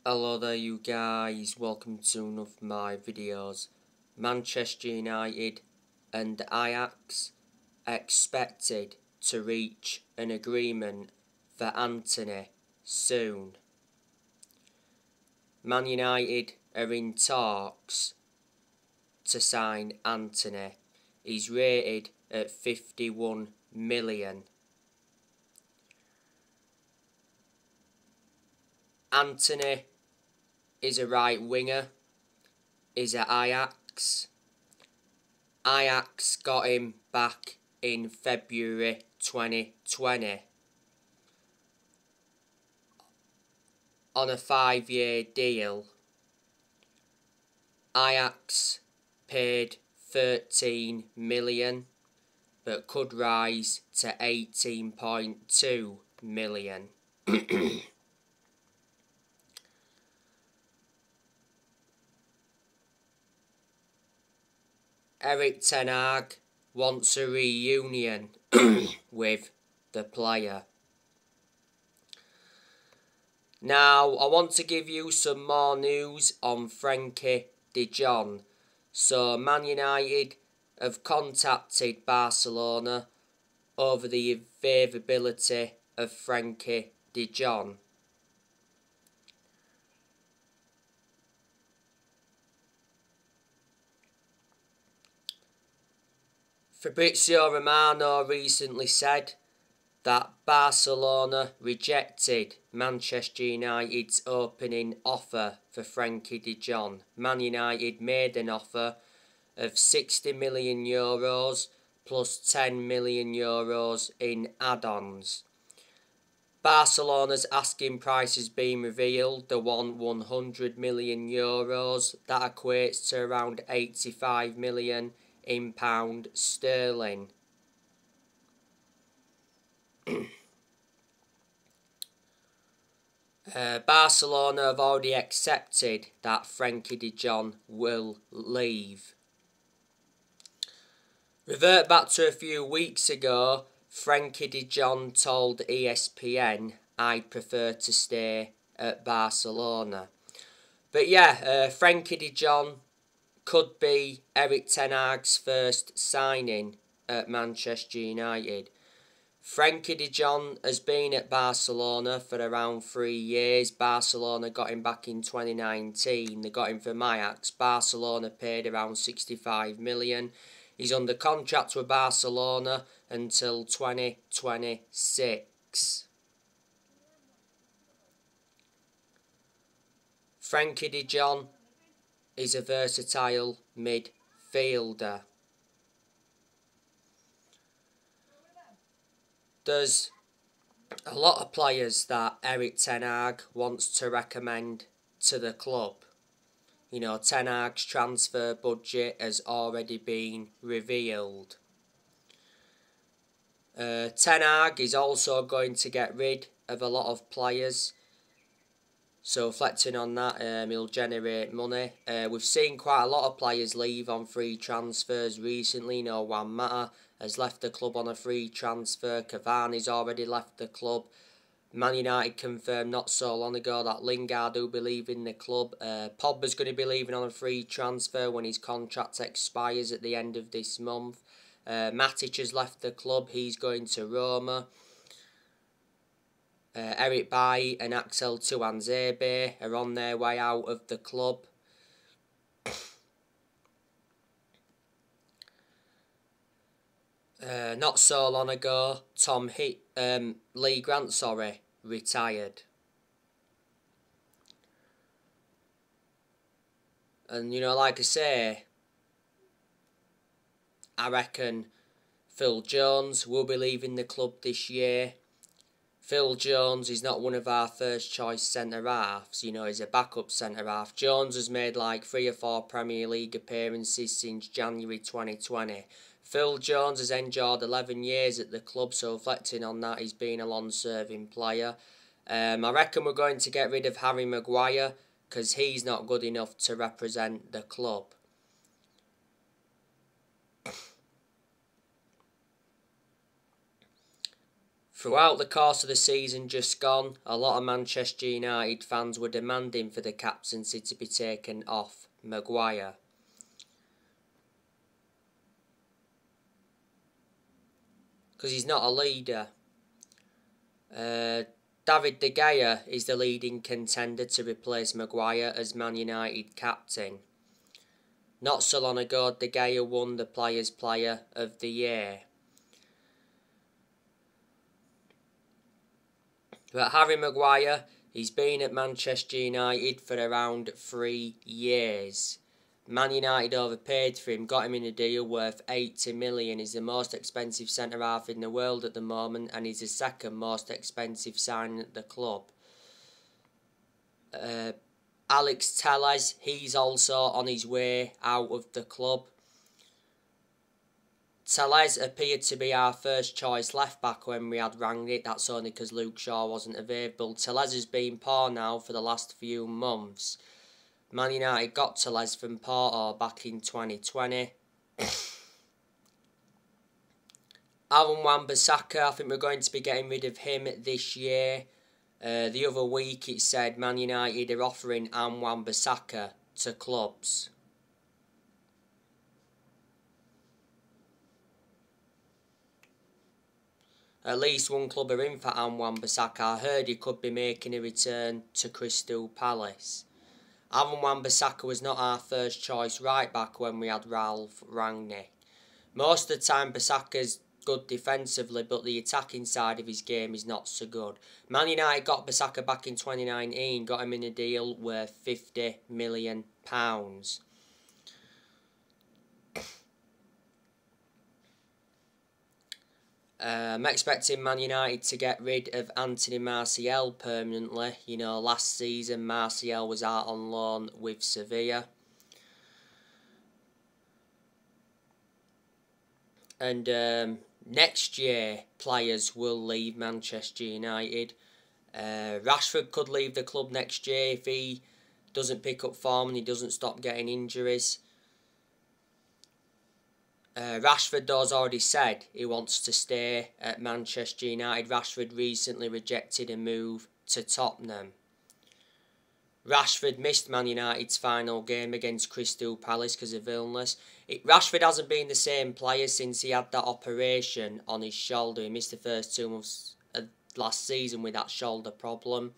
Hello there you guys, welcome to one of my videos. Manchester United and Ajax expected to reach an agreement for Antony soon. Man United are in talks to sign Antony. He's rated at 51 million. Antony is a right winger, is at Ajax. Ajax got him back in February 2020 on a 5-year deal. Ajax paid 13 million but could rise to 18.2 million. Erik Ten Hag wants a reunion with the player. Now, I want to give you some more news on Frenkie de Jong. So, Man United have contacted Barcelona over the availability of Frenkie de Jong. Fabrizio Romano recently said that Barcelona rejected Manchester United's opening offer for Frenkie de Jong. Man United made an offer of €60 million plus €10 million in add-ons. Barcelona's asking price has been revealed. They want €100 million. That equates to around 85 million in pound sterling. Barcelona have already accepted that Frenkie de Jong will leave. Revert back to a few weeks ago, Frenkie de Jong told ESPN, "I'd prefer to stay at Barcelona." But yeah, Frenkie de Jong could be Erik Ten Hag's first signing at Manchester United. Frenkie de Jong has been at Barcelona for around 3 years. Barcelona got him back in 2019. They got him from Ajax. Barcelona paid around 65 million. He's under contract with Barcelona until 2026. Frenkie de Jong is a versatile midfielder. There's a lot of players that Erik Ten Hag wants to recommend to the club. You know, Ten Hag's transfer budget has already been revealed. Ten Hag is also going to get rid of a lot of players. So reflecting on that, he'll generate money. We've seen quite a lot of players leave on free transfers recently. You know, Juan Mata has left the club on a free transfer. Cavani's already left the club. Man United confirmed not so long ago that Lingard will be leaving the club. Pogba's going to be leaving on a free transfer when his contract expires at the end of this month. Matic has left the club. He's going to Roma. Eric Bailly and Axel Tuanzebe are on their way out of the club. Not so long ago, Lee Grant, retired. And, you know, like I say, I reckon Phil Jones will be leaving the club this year. Phil Jones is not one of our first choice centre-halves, you know, he's a backup centre-half. Jones has made like 3 or 4 Premier League appearances since January 2020. Phil Jones has endured 11 years at the club, so reflecting on that, he's been a long-serving player. I reckon we're going to get rid of Harry Maguire because he's not good enough to represent the club. Throughout the course of the season just gone, a lot of Manchester United fans were demanding for the captaincy to be taken off Maguire. Because he's not a leader. David De Gea is the leading contender to replace Maguire as Man United captain. Not so long ago, De Gea won the Players' Player of the Year. But Harry Maguire, he's been at Manchester United for around 3 years. Man United overpaid for him, got him in a deal worth 80 million. He's the most expensive centre-half in the world at the moment, and he's the second most expensive signing at the club. Alex Telles, he's also on his way out of the club. Telles appeared to be our first choice left back when we had Rangnick. That's only because Luke Shaw wasn't available. Telles has been poor now for the last few months. Man United got Telles from Porto back in 2020. Aaron Wan-Bissaka, I think we're going to be getting rid of him this year. The other week it said Man United are offering Aaron Wan-Bissaka to clubs. At least one club are in for Aaron Wan-Bissaka. I heard he could be making a return to Crystal Palace. Aaron Wan-Bissaka was not our first choice right back when we had Ralph Rangnick. Most of the time Bissaka's good defensively, but the attacking side of his game is not so good. Man United got Bissaka back in 2019, got him in a deal worth £50 million. I'm expecting Man United to get rid of Antony Martial permanently. You know, last season Martial was out on loan with Sevilla. And next year, players will leave Manchester United. Rashford could leave the club next year if he doesn't pick up form and he doesn't stop getting injuries. Rashford has already said he wants to stay at Manchester United. Rashford recently rejected a move to Tottenham. Rashford missed Man United's final game against Crystal Palace because of illness. Rashford hasn't been the same player since he had that operation on his shoulder. He missed the first 2 months of last season with that shoulder problem.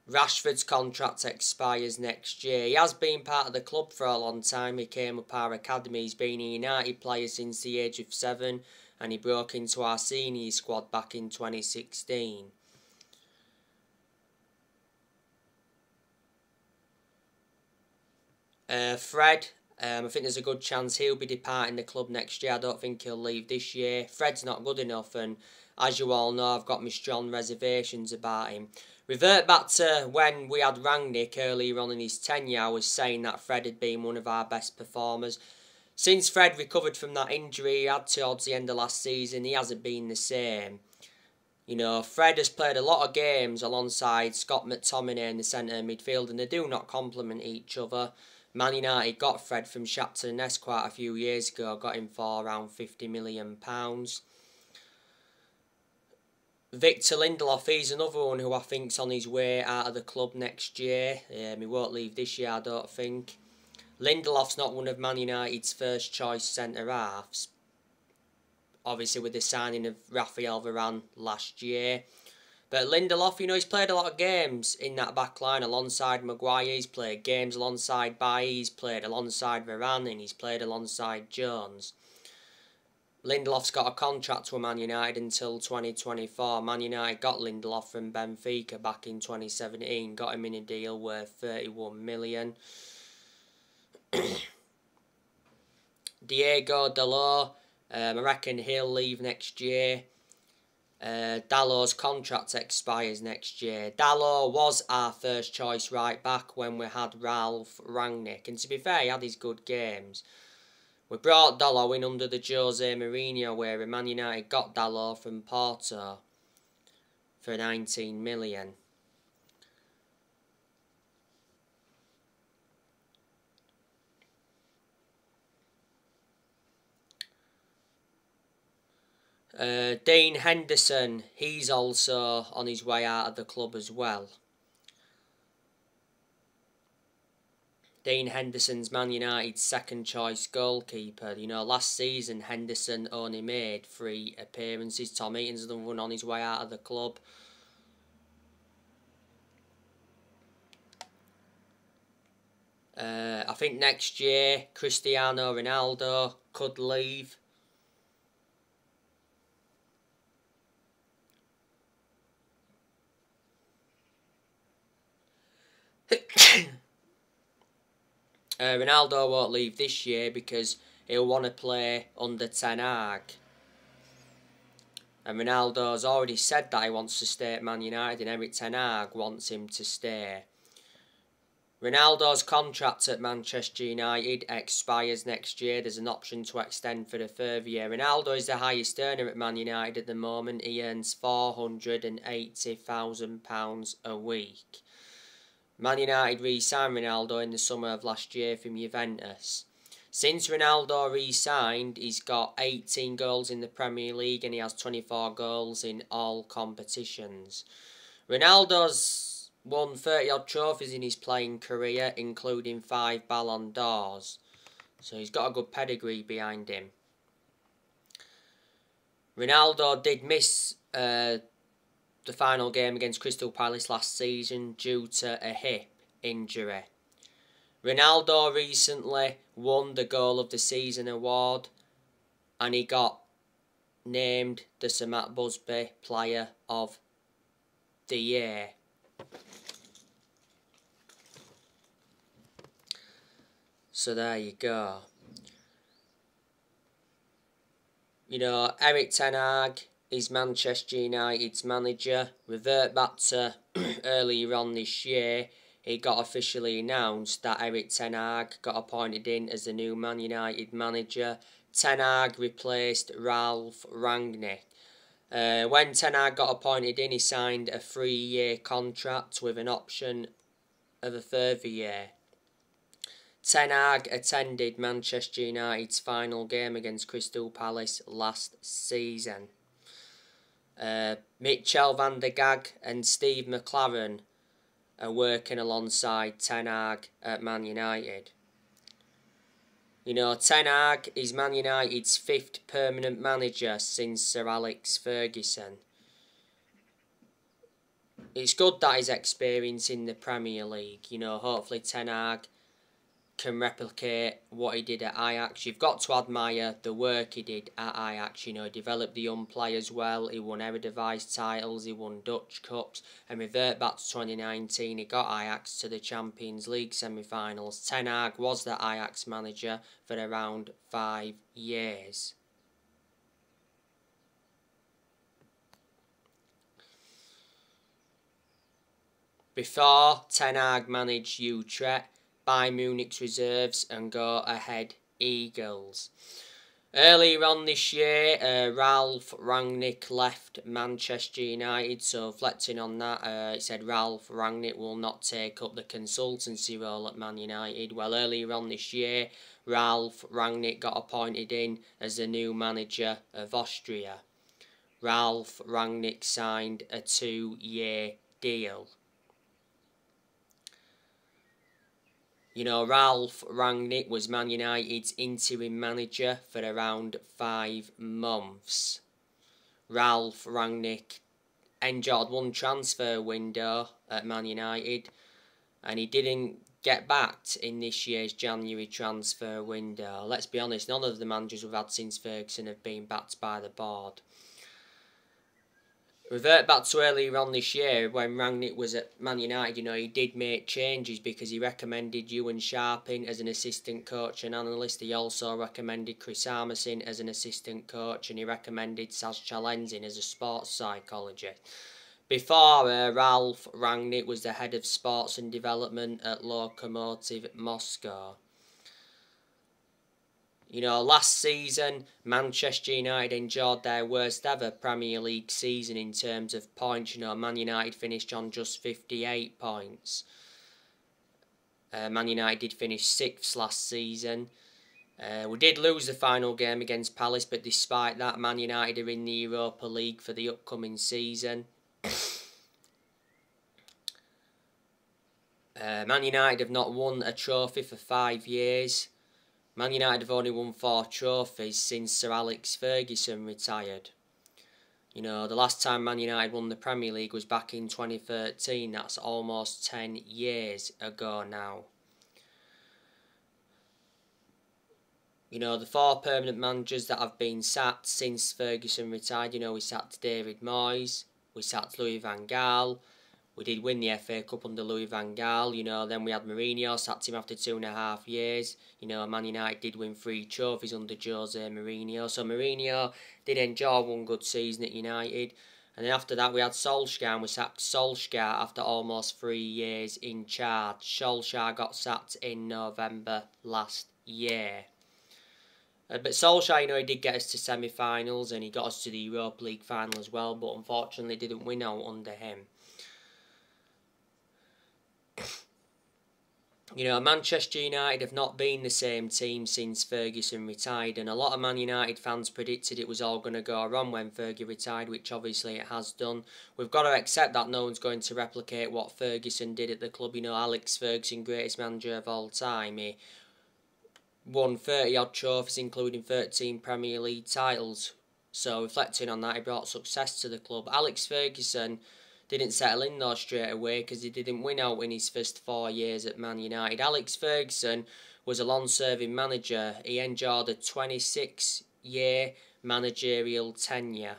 Rashford's contract expires next year. He has been part of the club for a long time. He came up our academy. He's been a United player since the age of 7 and he broke into our senior squad back in 2016. Fred, I think there's a good chance he'll be departing the club next year. I don't think he'll leave this year. Fred's not good enough, and as you all know, I've got my strong reservations about him. Revert back to when we had Rangnick earlier on in his tenure. I was saying that Fred had been one of our best performers. Since Fred recovered from that injury he had towards the end of last season, he hasn't been the same. You know, Fred has played a lot of games alongside Scott McTominay in the centre midfield, and they do not complement each other. Man United got Fred from Shakhtar Donetsk quite a few years ago, got him for around £50 million. Victor Lindelof, he's another one who I think's on his way out of the club next year. He won't leave this year, I don't think. Lindelof's not one of Man United's first choice centre-halves. Obviously with the signing of Raphael Varane last year. But Lindelof, you know, he's played a lot of games in that back line alongside Maguire. He's played games alongside Bailly. He's played alongside Varane and he's played alongside Jones. Lindelof's got a contract with Man United until 2024. Man United got Lindelof from Benfica back in 2017. Got him in a deal worth 31 million. Diego Dalot, I reckon he'll leave next year. Dalot's contract expires next year. Dalot was our first choice right back when we had Ralph Rangnick. And to be fair, he had his good games. We brought Dalot in under the Jose Mourinho era. Man United got Dalot from Porto for 19 million. Dean Henderson, he's also on his way out of the club as well. Dean Henderson's Man United's second choice goalkeeper. You know, last season Henderson only made 3 appearances. Tom Eaton's another one on his way out of the club. I think next year Cristiano Ronaldo could leave. Ronaldo won't leave this year because he'll want to play under Ten Hag. And Ronaldo's already said that he wants to stay at Man United, and Eric Ten Hag wants him to stay. Ronaldo's contract at Manchester United expires next year. There's an option to extend for a further year. Ronaldo is the highest earner at Man United at the moment. He earns £480,000 a week. Man United re-signed Ronaldo in the summer of last year from Juventus. Since Ronaldo re-signed, he's got 18 goals in the Premier League and he has 24 goals in all competitions. Ronaldo's won 30-odd trophies in his playing career, including 5 Ballon d'Ors. So he's got a good pedigree behind him. Ronaldo did miss the final game against Crystal Palace last season due to a hip injury. Ronaldo recently won the Goal of the Season award and he got named the Sir Matt Busby Player of the Year. So there you go. You know, Eric Ten Hag is Manchester United's manager. Revert back to earlier on this year, it got officially announced that Eric Ten Hag got appointed in as the new Man United manager. Ten Hag replaced Ralf Rangnick. When Ten Hag got appointed in, he signed a 3-year contract with an option of a further year. Ten Hag attended Manchester United's final game against Crystal Palace last season. Mitchell van der Gag and Steve McLaren are working alongside Ten Hag at Man United. You know, Ten Hag is Man United's 5th permanent manager since Sir Alex Ferguson. It's good that he's experiencing the Premier League. You know, hopefully Ten Hag can replicate what he did at Ajax. You've got to admire the work he did at Ajax. You know, he developed the young players well. He won Eredivisie titles. He won Dutch Cups. And revert back to 2019, he got Ajax to the Champions League semi-finals. Ten Hag was the Ajax manager for around 5 years. Before, Ten Hag managed Utrecht, Bayern Munich's reserves and Go Ahead Eagles. Earlier on this year, Ralf Rangnick left Manchester United, so reflecting on that, it said Ralf Rangnick will not take up the consultancy role at Man United. Well, earlier on this year, Ralf Rangnick got appointed in as the new manager of Austria. Ralf Rangnick signed a 2-year deal. You know, Ralf Rangnick was Man United's interim manager for around 5 months. Ralf Rangnick enjoyed one transfer window at Man United and he didn't get backed in this year's January transfer window. Let's be honest, none of the managers we've had since Ferguson have been backed by the board. Revert back to earlier on this year when Rangnick was at Man United, you know, he did make changes because he recommended Ewan Sharping as an assistant coach and analyst. He also recommended Chris Armisen as an assistant coach and he recommended Saz Chalenzin as a sports psychologist. Before, Ralf Rangnick was the head of sports and development at Lokomotiv Moscow. You know, last season, Manchester United enjoyed their worst ever Premier League season in terms of points. You know, Man United finished on just 58 points. Man United did finish 6th last season. We did lose the final game against Palace, but despite that, Man United are in the Europa League for the upcoming season. Man United have not won a trophy for 5 years. Man United have only won 4 trophies since Sir Alex Ferguson retired. You know, the last time Man United won the Premier League was back in 2013. That's almost 10 years ago now. You know, the 4 permanent managers that have been sacked since Ferguson retired, you know, we sacked David Moyes, we sacked Louis van Gaal. We did win the FA Cup under Louis van Gaal, you know, then we had Mourinho, sacked him after 2.5 years. You know, Man United did win 3 trophies under Jose Mourinho. So Mourinho did enjoy one good season at United. And then after that we had Solskjaer, and we sacked Solskjaer after almost 3 years in charge. Solskjaer got sacked in November last year. But Solskjaer, you know, he did get us to semi-finals and he got us to the Europa League final as well, but unfortunately didn't win out under him. You know, Manchester United have not been the same team since Ferguson retired, and a lot of Man United fans predicted it was all going to go wrong when Fergie retired, which obviously it has done. We've got to accept that no one's going to replicate what Ferguson did at the club. You know, Alex Ferguson, greatest manager of all time, he won 30-odd trophies, including 13 Premier League titles. So, reflecting on that, he brought success to the club. Alex Ferguson didn't settle in though straight away because he didn't win out in his first 4 years at Man United. Alex Ferguson was a long-serving manager. He enjoyed a 26-year managerial tenure.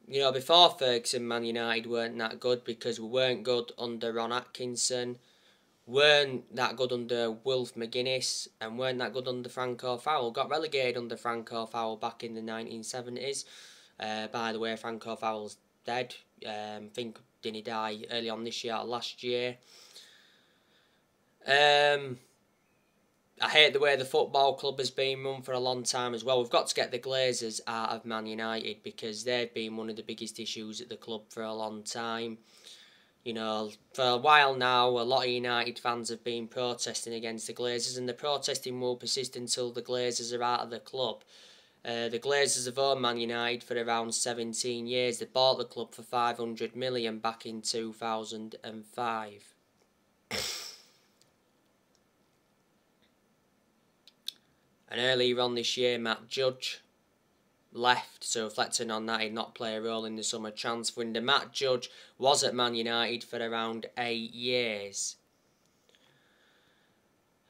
You know, before Ferguson, Man United weren't that good because we weren't good under Ron Atkinson, weren't that good under Wilf McGuinness, and weren't that good under Franco Fowl. Got relegated under Franco Fowl back in the 1970s. By the way, Franco Fowl's dead. I think didn't he die early on this year or last year. I hate the way the football club has been run for a long time as well. We've got to get the Glazers out of Man United because they've been one of the biggest issues at the club for a long time. You know, for a while now, a lot of United fans have been protesting against the Glazers, and the protesting will persist until the Glazers are out of the club. The Glazers have owned Man United for around 17 years. They bought the club for $500 million back in 2005. And earlier on this year, Matt Judge left, so reflecting on that, he did not play a role in the summer transfer window. Matt Judge was at Man United for around 8 years.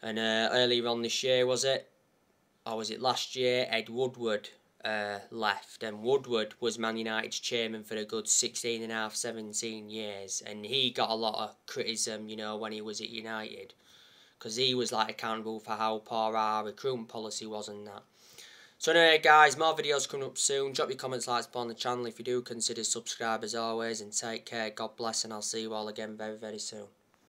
And earlier on this year, was it? Or was it last year? Ed Woodward left, and Woodward was Man United's chairman for a good 16.5, 17 years, and he got a lot of criticism, you know, when he was at United, because he was like accountable for how poor our recruitment policy was and that. So anyway guys, more videos coming up soon. Drop your comments, likes on the channel if you do, consider subscribe as always, and take care, God bless, and I'll see you all again very, very soon.